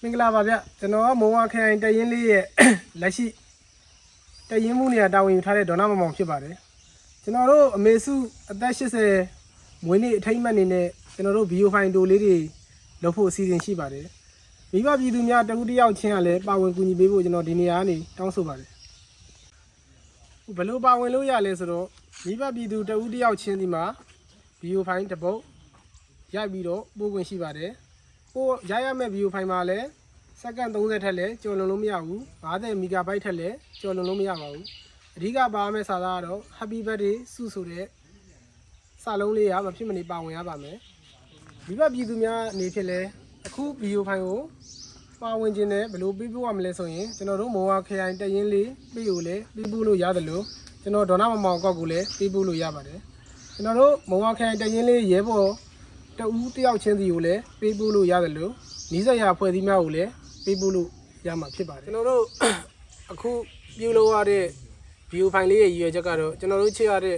င်္ဂလာပါဗျကျွန်တော်ကမုံဝါခရိုင်တရင်လေးရဲ့လက်ရှိတရင်မှုနေရာတာဝန်ယူထားတဲ့ဒေါနာမောင်ဖြစ်ပါတယ်ကျွန်တော်တို့အမေစုအသက်80မွေးနေ့အထိမ်းအမှတ်နေနဲ့ကျွန်တော်တို့ဗီဒီယိုဖိုင်တိုလေးတွေလုပ်ဖို့အစီအစဉ်ရှိပါတယ်မိဘပြည်သူများတဦးတယောက်ချင်းကလည်းပါဝင်ကူညီပေးဖို့ကျွန်တော်ဒီနေရာကနေတောင်းဆိုပါတယ်ဘယ်လိုပါဝင်လို့ရလဲဆိုတော့မိဘပြည်သူတဦးတယောက်ချင်းဒီမှာဗီဒီယိုဖိုင်တစ်ပုတ်ရိုက်ပြီးတော့ပို့ခွင့်ရှိပါတယ်ပို့ရရမယ့်ဗီဒီယိုဖိုင်မှာလည်းစက္ကန့်30ထက်လည်းကျော်လွန်လို့မရဘူး50 MB ထက်လည်းကျော်လွန်လို့မရပါဘူးအဓိကပါမယ့်စာသားကတော့ Happy Birthday စုဆိုတဲ့စာလုံးလေးကမဖြစ်မနေပါဝင်ရပါမယ်မိဘပြည်သူများအနေဖြင့်လည်းအခုဗီဒီယိုဖိုင်ကိုပါဝင်ခြင်းနဲ့ဘယ်လိုပေးပို့ရမလဲဆိုရင်ကျွန်တော်တို့မော်ဝါခရိုင်တရင်လေးပေးကိုလည်းပေးပို့လို့ရတယ်လို့ကျွန်တော်ဒေါနာမောင်ကောက်ကိုလည်းပေးပို့လို့ရပါတယ်ကျွန်တော်တို့မော်ဝါခရိုင်တရင်လေးရဲဘော်တဦးတယောက်ချင်းစီကိုလည်းပေးပို့လို့ရတယ်လို့နီးစပ်ရာဖွဲ့စည်းများကိုလည်းပေးပို့လို့ရမှာဖြစ်ပါတယ်ကျွန်တော်တို့အခုပြုလုပ်ရတဲ့ဗီဒီယိုဖိုင်လေးရဲ့ရည်ရွယ်ချက်ကတော့ကျွန်တော်တို့ချစ်ရတဲ့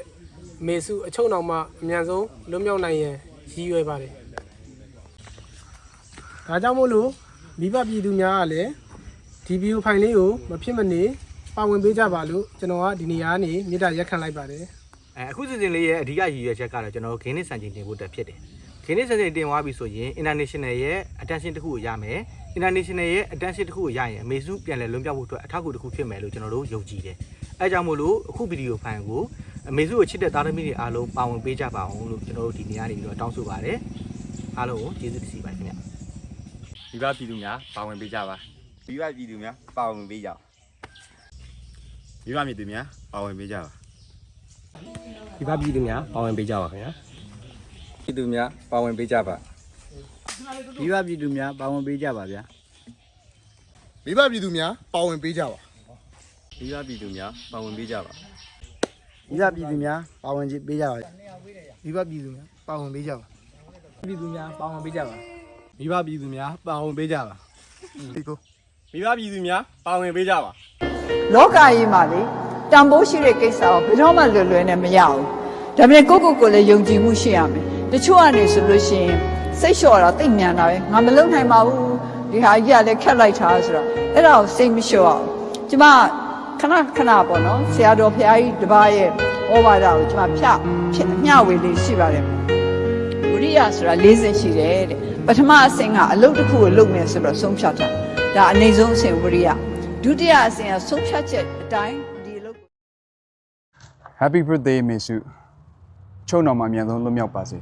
မေစုအချုံအောင်မှအမြန်ဆုံးလွတ်မြောက်နိုင်ရန်ရည်ရွယ်ပါတယ်ဒါကြောင့်မို့လို့မိဘပြည်သူများကလည်းဒီဗီဒီယိုဖိုင်လေးကိုမဖြစ်မနေပါဝင်ပေးကြပါလို့ကျွန်တော်ကဒီနေရာကနေမေတ္တာရက်ခံလိုက်ပါတယ်အခုစီစဉ်လေးရဲ့အဓိကရည်ရွယ်ချက်ကတော့ကျွန်တော်တို့ဂိမ်းနစ်စံချိန်တင်ဖို့တက်ဖြစ်တယ်ဂိမ်းနစ်စံချိန်တင်သွားပြီဆိုရင် international ရဲ့ attention တစ်ခုကိုရမယ် international ရဲ့ attention တစ်ခုကိုရရင်အမေစုပြန်လည်လွန်ပြောက်ဖို့အတွက်အထောက်အကူတစ်ခုဖြစ်မယ်လို့ကျွန်တော်တို့ယုံကြည်တယ်အဲကြောင့်မို့လို့အခုဗီဒီယိုဖိုင်ကိုအမေစုကိုချစ်တဲ့သားသမီးတွေအားလုံးပါဝင်ပေးကြပါအောင်လို့ကျွန်တော်တို့ဒီနေရာနေပြီးတော့တောင်းဆိုပါတယ်အားလုံးကိုကျေးဇူးတင်စီပါတယ်ခင်ဗျမိဘပြည်သူများပါဝင်ပေးကြပါမိဘပြည်သူများပါဝင်ပေးကြမိဘပြည်သူများပါဝင်ပေးကြပါမိဘပြည်သူများပါဝင်ပေးကြပါခင်ဗျာပြည်သူများပါဝင်ပေးကြပါမိဘပြည်သူများပါဝင်ပေးကြပါဗျာမိဘပြည်သူများပါဝင်ပေးကြပါမိဘပြည်သူများပါဝင်ပေးကြပါမိဘပြည်သူများပါဝင်ပေးကြပါမိဘပြည်သူများပါဝင်ပေးကြပါပြည်သူများပါဝင်ပေးကြပါမိဘပြည်သူများပါဝင်ပေးကြပါဒီကိုမိဘပြည်သူများပါဝင်ပေးကြပါလောကကြီးမှာလေတန်ဖိုးရှိတဲ့ကိစ္စကိုဘယ်တော့မှလွယ်လွယ်နဲ့မရဘူးဒါပေမဲ့ကိုလည်းယုံကြည်မှုရှိရမယ်တချို့ကနေဆိုလို့ရှိရင်စိတ်လျှော့တာတိတ်မြန်တာပဲငါမလုံနိုင်ပါဘူးဒီဟာကြီးကလည်းခက်လိုက်တာဆိုတော့အဲ့ဒါကိုစိတ်မလျှော့အောင်ကျမခဏပေါ့နော်ဆရာတော်ဘုရားကြီးတပါးရဲ့ဩဝါဒကိုကျမမျှဝေလေးရှိပါတယ်ဝိရိယဆိုတာ၄ဆင့်ရှိတယ်တဲ့ပထမအဆင့်ကအလုပ်တစ်ခုကိုလုပ်မယ်ဆိုတော့ဆုံးဖြတ်တာဒါအနေဆုံးအဆင့်ဝိရိယဒုတိယအဆင့်ကဆုံးဖြတ်ချက်အတိုင်းဒီအလုပ် Happy birthday မေစုချုံတော်မှာအမြန်ဆုံးလွတ်မြောက်ပါစေ